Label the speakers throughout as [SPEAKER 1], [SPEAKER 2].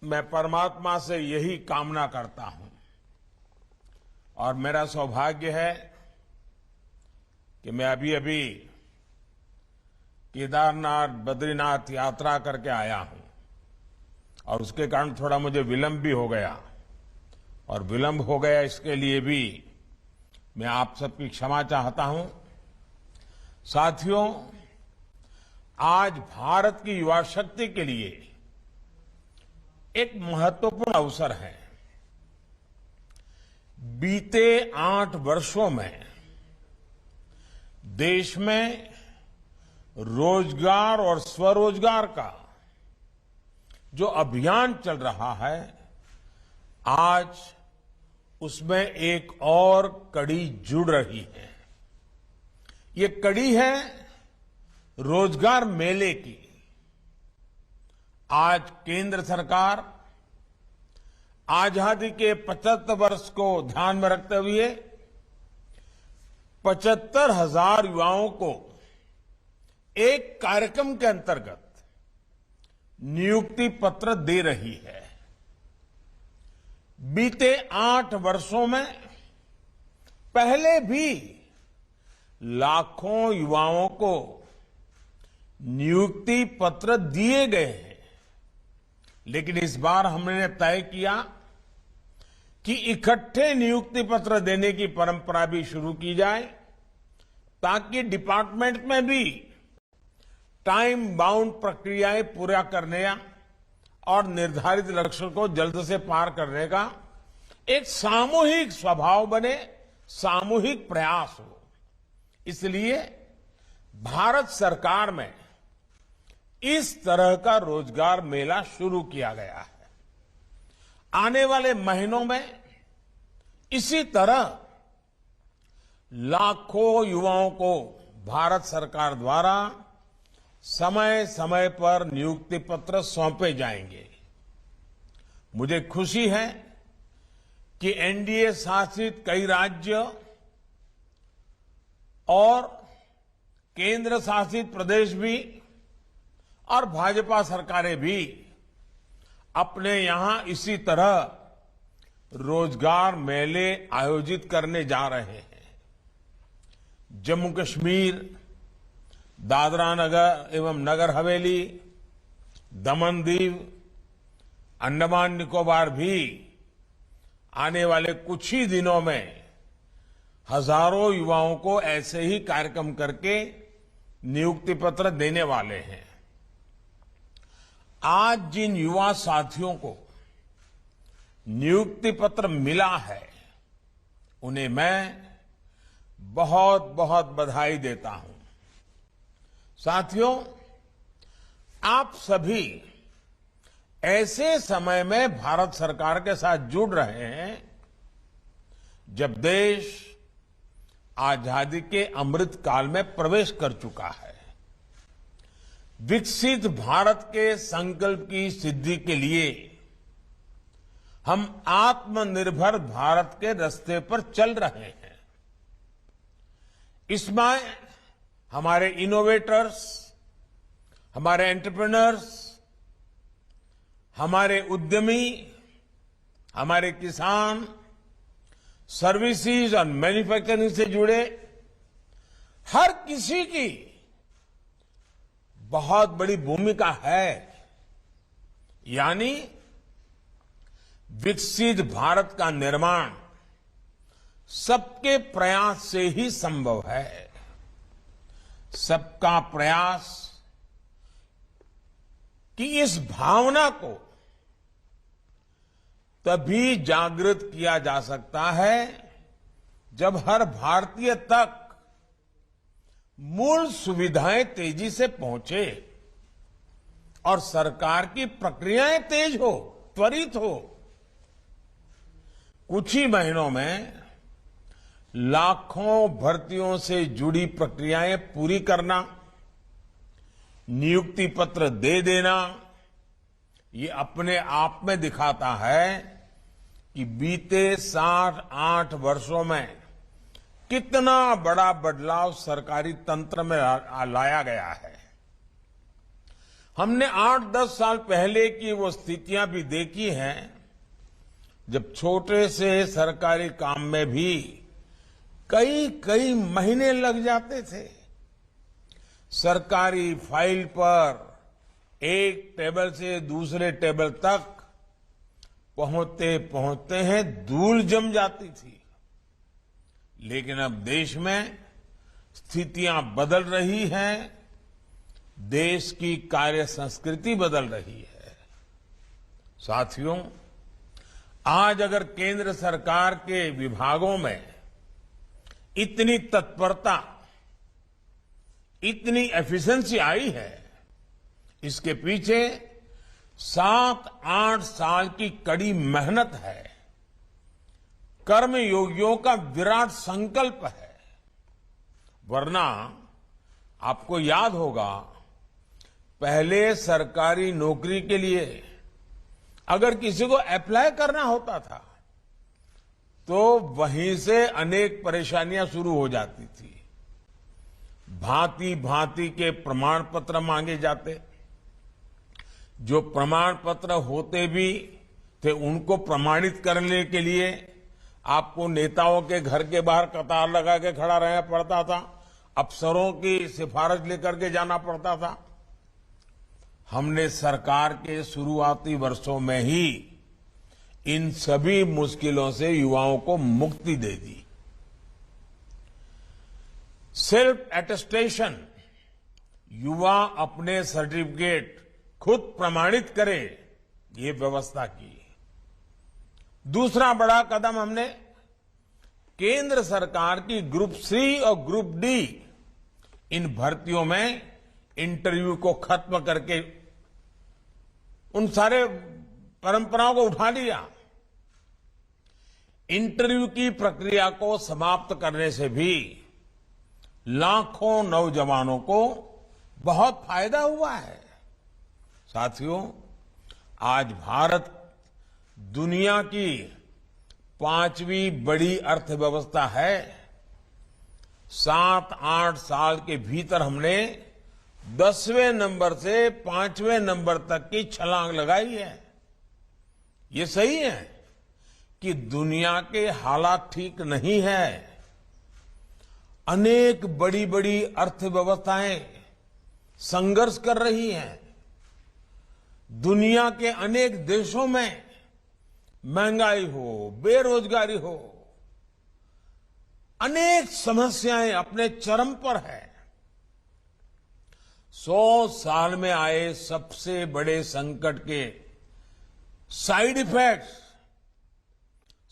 [SPEAKER 1] मैं परमात्मा से यही कामना करता हूं और मेरा सौभाग्य है कि मैं अभी केदारनाथ बद्रीनाथ यात्रा करके आया हूं और उसके कारण थोड़ा मुझे विलंब भी हो गया और विलंब हो गया इसके लिए भी मैं आप सबकी क्षमा चाहता हूं। साथियों, आज भारत की युवा शक्ति के लिए एक महत्वपूर्ण अवसर है। बीते 8 वर्षों में देश में रोजगार और स्वरोजगार का जो अभियान चल रहा है, आज उसमें एक और कड़ी जुड़ रही है। ये कड़ी है रोजगार मेले की। आज केंद्र सरकार आजादी के 75 वर्ष को ध्यान में रखते हुए 75,000 युवाओं को एक कार्यक्रम के अंतर्गत नियुक्ति पत्र दे रही है। बीते 8 वर्षों में पहले भी लाखों युवाओं को नियुक्ति पत्र दिए गए हैं, लेकिन इस बार हमने तय किया कि इकट्ठे नियुक्ति पत्र देने की परंपरा भी शुरू की जाए, ताकि डिपार्टमेंट में भी टाइम बाउंड प्रक्रियाएं पूरा करने और निर्धारित लक्ष्य को जल्द से पार करने का एक सामूहिक स्वभाव बने, सामूहिक प्रयास हो। इसलिए भारत सरकार में इस तरह का रोजगार मेला शुरू किया गया है। आने वाले महीनों में इसी तरह लाखों युवाओं को भारत सरकार द्वारा समय समय पर नियुक्ति पत्र सौंपे जाएंगे। मुझे खुशी है कि एनडीए शासित कई राज्य और केंद्र शासित प्रदेश भी और भाजपा सरकारें भी अपने यहां इसी तरह रोजगार मेले आयोजित करने जा रहे हैं। जम्मू कश्मीर, दादरा नगर एवं नगर हवेली, दमन दीव, अंडमान निकोबार भी आने वाले कुछ ही दिनों में हजारों युवाओं को ऐसे ही कार्यक्रम करके नियुक्ति पत्र देने वाले हैं। आज जिन युवा साथियों को नियुक्ति पत्र मिला है, उन्हें मैं बहुत बहुत बधाई देता हूं। साथियों, आप सभी ऐसे समय में भारत सरकार के साथ जुड़ रहे हैं जब देश आजादी के अमृत काल में प्रवेश कर चुका है। विकसित भारत के संकल्प की सिद्धि के लिए हम आत्मनिर्भर भारत के रास्ते पर चल रहे हैं। इसमें हमारे इनोवेटर्स, हमारे एंटरप्रेन्योर्स, हमारे उद्यमी, हमारे किसान, सर्विसेज और मैन्युफैक्चरिंग से जुड़े हर किसी की बहुत बड़ी भूमिका है। यानी विकसित भारत का निर्माण सबके प्रयास से ही संभव है। सबका प्रयास कि इस भावना को तभी जागृत किया जा सकता है जब हर भारतीय तक मूल सुविधाएं तेजी से पहुंचे और सरकार की प्रक्रियाएं तेज हो, त्वरित हो। कुछ ही महीनों में लाखों भर्तियों से जुड़ी प्रक्रियाएं पूरी करना, नियुक्ति पत्र दे देना, ये अपने आप में दिखाता है कि बीते 7-8 वर्षों में कितना बड़ा बदलाव सरकारी तंत्र में लाया गया है। हमने 8-10 साल पहले की वो स्थितियां भी देखी हैं जब छोटे से सरकारी काम में भी कई कई महीने लग जाते थे। सरकारी फाइल पर एक टेबल से दूसरे टेबल तक पहुंचते पहुंचते हैं धूल जम जाती थी। लेकिन अब देश में स्थितियां बदल रही हैं, देश की कार्य संस्कृति बदल रही है। साथियों, आज अगर केंद्र सरकार के विभागों में इतनी तत्परता, इतनी एफिशिएंसी आई है, इसके पीछे 7-8 साल की कड़ी मेहनत है, कर्मयोगियों का विराट संकल्प है। वरना आपको याद होगा, पहले सरकारी नौकरी के लिए अगर किसी को अप्लाई करना होता था तो वहीं से अनेक परेशानियां शुरू हो जाती थी। भांति भांति के प्रमाण पत्र मांगे जाते, जो प्रमाण पत्र होते भी थे उनको प्रमाणित करने के लिए आपको नेताओं के घर के बाहर कतार लगा के खड़ा रहना पड़ता था, अफसरों की सिफारिश लेकर के जाना पड़ता था। हमने सरकार के शुरुआती वर्षों में ही इन सभी मुश्किलों से युवाओं को मुक्ति दे दी। सेल्फ अटेस्टेशन, युवा अपने सर्टिफिकेट खुद प्रमाणित करे, ये व्यवस्था की। दूसरा बड़ा कदम हमने केंद्र सरकार की ग्रुप सी और ग्रुप डी इन भर्तियों में इंटरव्यू को खत्म करके उन सारे परंपराओं को उठा लिया। इंटरव्यू की प्रक्रिया को समाप्त करने से भी लाखों नौजवानों को बहुत फायदा हुआ है। साथियों, आज भारत दुनिया की 5वीं बड़ी अर्थव्यवस्था है। 7-8 साल के भीतर हमने 10वें नंबर से 5वें नंबर तक की छलांग लगाई है। ये सही है कि दुनिया के हालात ठीक नहीं है। अनेक बड़ी बड़ी अर्थव्यवस्थाएं संघर्ष कर रही हैं। दुनिया के अनेक देशों में महंगाई हो, बेरोजगारी हो, अनेक समस्याएं अपने चरम पर है। 100 साल में आए सबसे बड़े संकट के साइड इफेक्ट्स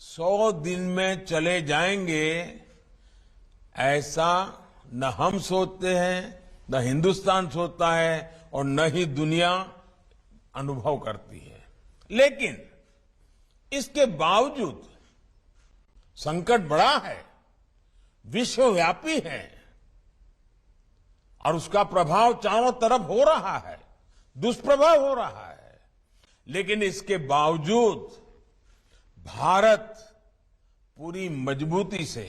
[SPEAKER 1] 100 दिन में चले जाएंगे, ऐसा न हम सोचते हैं, न हिंदुस्तान सोचता है और न ही दुनिया अनुभव करती है। लेकिन इसके बावजूद संकट बड़ा है, विश्वव्यापी है और उसका प्रभाव चारों तरफ हो रहा है, दुष्प्रभाव हो रहा है। लेकिन इसके बावजूद भारत पूरी मजबूती से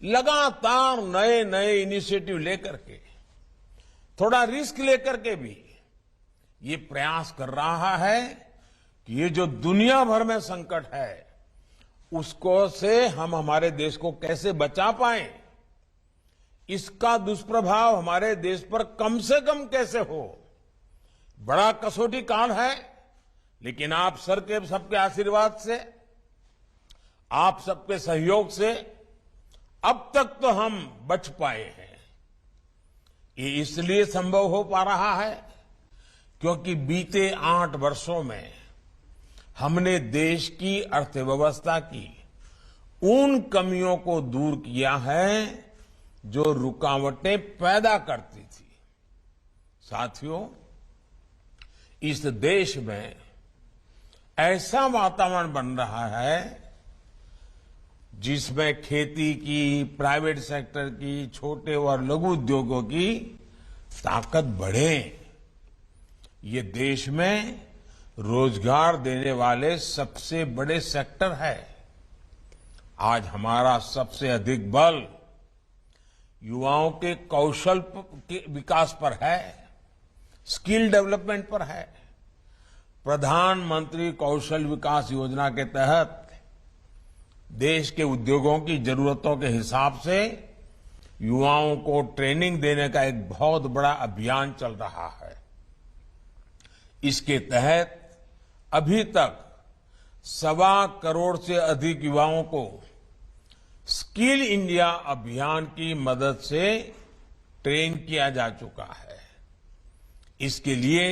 [SPEAKER 1] लगातार नए नए इनिशिएटिव लेकर के, थोड़ा रिस्क लेकर के भी ये प्रयास कर रहा है कि ये जो दुनिया भर में संकट है उसको से हम हमारे देश को कैसे बचा पाएं, इसका दुष्प्रभाव हमारे देश पर कम से कम कैसे हो। बड़ा कसौटी काल है, लेकिन आप सबके आशीर्वाद से, आप सबके सहयोग से अब तक तो हम बच पाए हैं। ये इसलिए संभव हो पा रहा है क्योंकि बीते 8 वर्षों में हमने देश की अर्थव्यवस्था की उन कमियों को दूर किया है जो रुकावटें पैदा करती थी। साथियों, इस देश में ऐसा वातावरण बन रहा है जिसमें खेती की, प्राइवेट सेक्टर की, छोटे और लघु उद्योगों की ताकत बढ़े। ये देश में रोजगार देने वाले सबसे बड़े सेक्टर है। आज हमारा सबसे अधिक बल युवाओं के कौशल के विकास पर है। स्किल डेवलपमेंट पर है। प्रधानमंत्री कौशल विकास योजना के तहत देश के उद्योगों की जरूरतों के हिसाब से युवाओं को ट्रेनिंग देने का एक बहुत बड़ा अभियान चल रहा है। इसके तहत अभी तक 1.25 करोड़ से अधिक युवाओं को स्किल इंडिया अभियान की मदद से ट्रेन किया जा चुका है। इसके लिए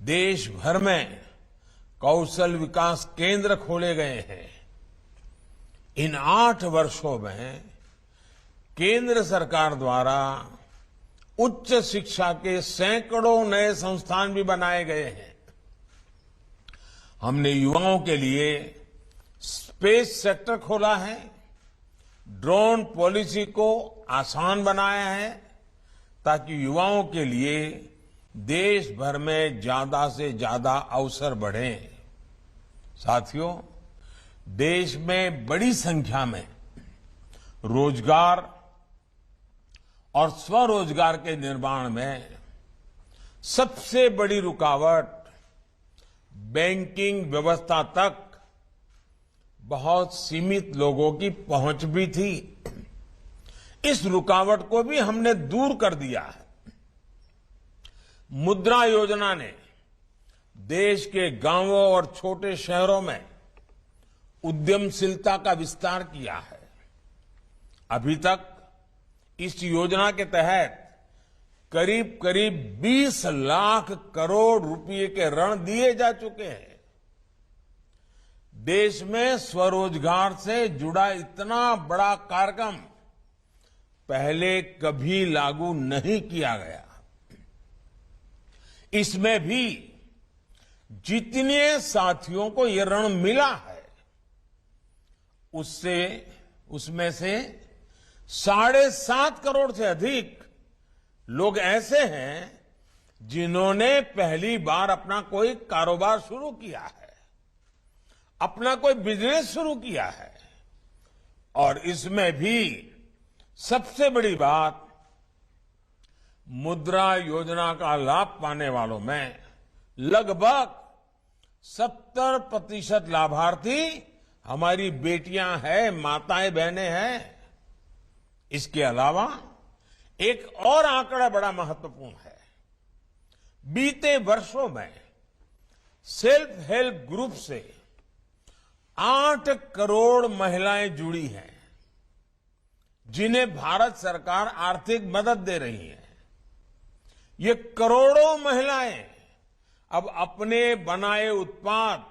[SPEAKER 1] देश भर में कौशल विकास केंद्र खोले गए हैं। इन 8 वर्षों में केंद्र सरकार द्वारा उच्च शिक्षा के सैकड़ों नए संस्थान भी बनाए गए हैं। हमने युवाओं के लिए स्पेस सेक्टर खोला है, ड्रोन पॉलिसी को आसान बनाया है ताकि युवाओं के लिए देश भर में ज्यादा से ज्यादा अवसर बढ़े। साथियों, देश में बड़ी संख्या में रोजगार और स्वरोजगार के निर्माण में सबसे बड़ी रुकावट बैंकिंग व्यवस्था तक बहुत सीमित लोगों की पहुंच भी थी। इस रुकावट को भी हमने दूर कर दिया है। मुद्रा योजना ने देश के गांवों और छोटे शहरों में उद्यमशीलता का विस्तार किया है। अभी तक इस योजना के तहत करीब करीब 20 लाख करोड़ रुपए के ऋण दिए जा चुके हैं। देश में स्वरोजगार से जुड़ा इतना बड़ा कार्यक्रम पहले कभी लागू नहीं किया गया। इसमें भी जितने साथियों को ये ऋण मिला है उसमें से 7.5 करोड़ से अधिक लोग ऐसे हैं जिन्होंने पहली बार अपना कोई कारोबार शुरू किया है, अपना कोई बिजनेस शुरू किया है। और इसमें भी सबसे बड़ी बात, मुद्रा योजना का लाभ पाने वालों में लगभग 70% लाभार्थी हमारी बेटियां हैं, माताएं बहनें हैं। इसके अलावा एक और आंकड़ा बड़ा महत्वपूर्ण है। बीते वर्षों में सेल्फ हेल्प ग्रुप से 8 करोड़ महिलाएं जुड़ी हैं जिन्हें भारत सरकार आर्थिक मदद दे रही है। ये करोड़ों महिलाएं अब अपने बनाए उत्पाद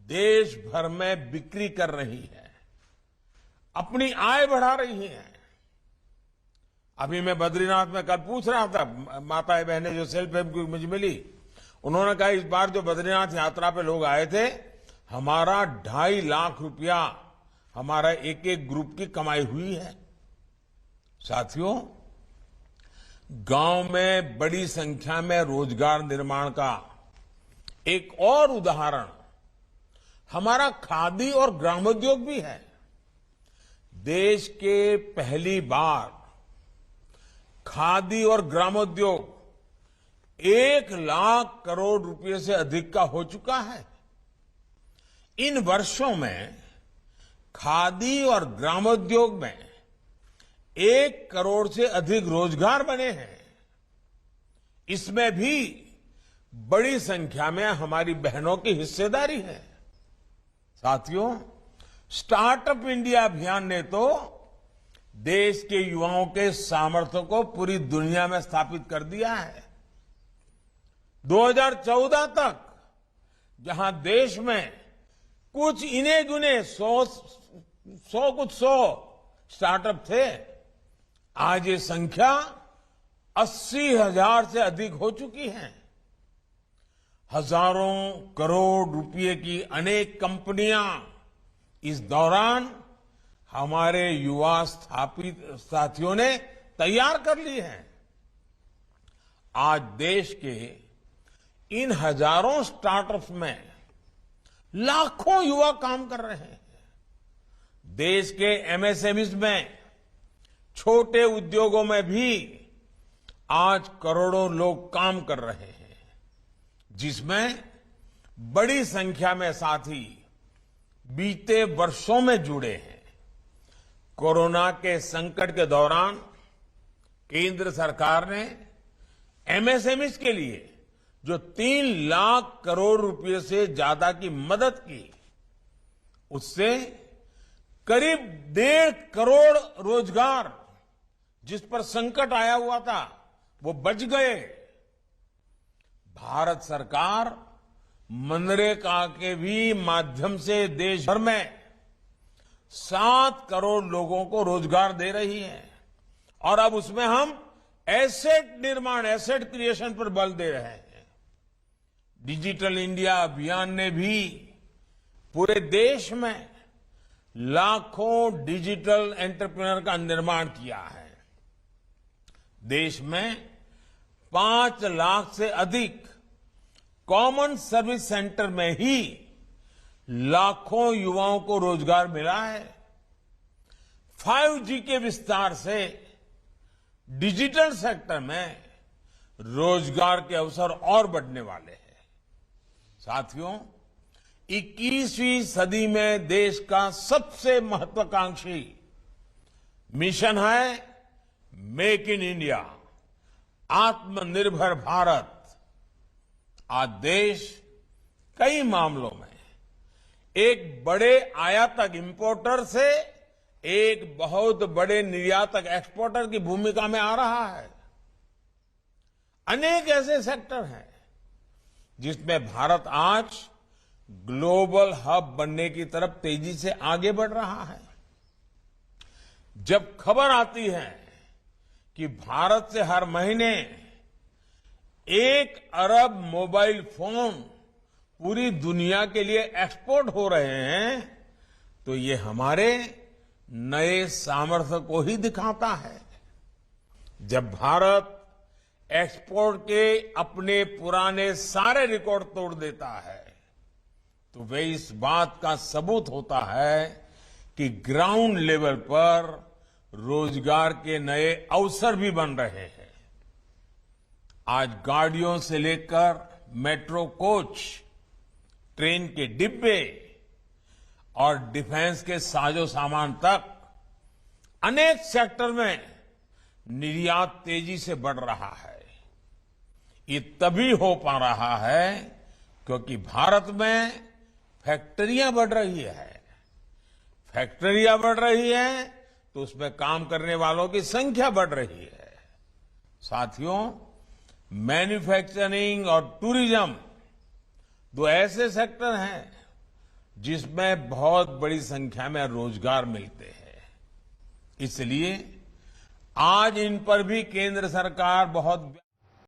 [SPEAKER 1] देश भर में बिक्री कर रही है, अपनी आय बढ़ा रही हैं। अभी मैं बद्रीनाथ में कल पूछ रहा था, माताएं बहनें जो सेल्फ हेल्प ग्रुप मुझे मिली, उन्होंने कहा इस बार जो बद्रीनाथ यात्रा पे लोग आए थे, हमारा 2.5 लाख रुपया हमारा एक एक ग्रुप की कमाई हुई है। साथियों, गांव में बड़ी संख्या में रोजगार निर्माण का एक और उदाहरण हमारा खादी और ग्रामोद्योग भी है। देश के पहली बार खादी और ग्रामोद्योग 1 लाख करोड़ रुपए से अधिक का हो चुका है। इन वर्षों में खादी और ग्रामोद्योग में 1 करोड़ से अधिक रोजगार बने हैं। इसमें भी बड़ी संख्या में हमारी बहनों की हिस्सेदारी है। साथियों, स्टार्टअप इंडिया अभियान ने तो देश के युवाओं के सामर्थ्य को पूरी दुनिया में स्थापित कर दिया है। 2014 तक जहां देश में कुछ इने गुने 100 स्टार्टअप थे, आज ये संख्या 80,000 से अधिक हो चुकी है। हजारों करोड़ रुपए की अनेक कंपनियां इस दौरान हमारे युवा स्थापित साथियों ने तैयार कर ली हैं। आज देश के इन हजारों स्टार्टअप्स में लाखों युवा काम कर रहे हैं। देश के एमएसएमईज में, छोटे उद्योगों में भी आज करोड़ों लोग काम कर रहे हैं, जिसमें बड़ी संख्या में साथी बीते वर्षों में जुड़े हैं। कोरोना के संकट के दौरान केंद्र सरकार ने एमएसएमईज के लिए जो 3 लाख करोड़ रुपए से ज्यादा की मदद की, उससे करीब 1.5 करोड़ रोजगार जिस पर संकट आया हुआ था वो बच गए। भारत सरकार मनरेगा के भी माध्यम से देश भर में 7 करोड़ लोगों को रोजगार दे रही है और अब उसमें हम एसेट निर्माण, एसेट क्रिएशन पर बल दे रहे हैं। डिजिटल इंडिया अभियान ने भी पूरे देश में लाखों डिजिटल एंटरप्रेन्योर का निर्माण किया है। देश में 5 लाख से अधिक कॉमन सर्विस सेंटर में ही लाखों युवाओं को रोजगार मिला है। 5G के विस्तार से डिजिटल सेक्टर में रोजगार के अवसर और बढ़ने वाले हैं। साथियों, 21वीं सदी में देश का सबसे महत्वाकांक्षी मिशन है मेक इन इंडिया, आत्मनिर्भर भारत। आज देश कई मामलों में एक बड़े आयातक इंपोर्टर से एक बहुत बड़े निर्यातक एक्सपोर्टर की भूमिका में आ रहा है। अनेक ऐसे सेक्टर हैं जिसमें भारत आज ग्लोबल हब बनने की तरफ तेजी से आगे बढ़ रहा है। जब खबर आती है कि भारत से हर महीने 1 अरब मोबाइल फोन पूरी दुनिया के लिए एक्सपोर्ट हो रहे हैं, तो ये हमारे नए सामर्थ्य को ही दिखाता है। जब भारत एक्सपोर्ट के अपने पुराने सारे रिकॉर्ड तोड़ देता है, तो वे इस बात का सबूत होता है कि ग्राउंड लेवल पर रोजगार के नए अवसर भी बन रहे हैं। आज गाड़ियों से लेकर मेट्रो कोच, ट्रेन के डिब्बे और डिफेंस के साजो सामान तक अनेक सेक्टर में निर्यात तेजी से बढ़ रहा है। ये तभी हो पा रहा है क्योंकि भारत में फैक्ट्रियां बढ़ रही है। फैक्ट्रियां बढ़ रही है तो उसमें काम करने वालों की संख्या बढ़ रही है। साथियों, मैन्युफैक्चरिंग और टूरिज्म 2 ऐसे सेक्टर हैं जिसमें बहुत बड़ी संख्या में रोजगार मिलते हैं। इसलिए आज इन पर भी केंद्र सरकार बहुत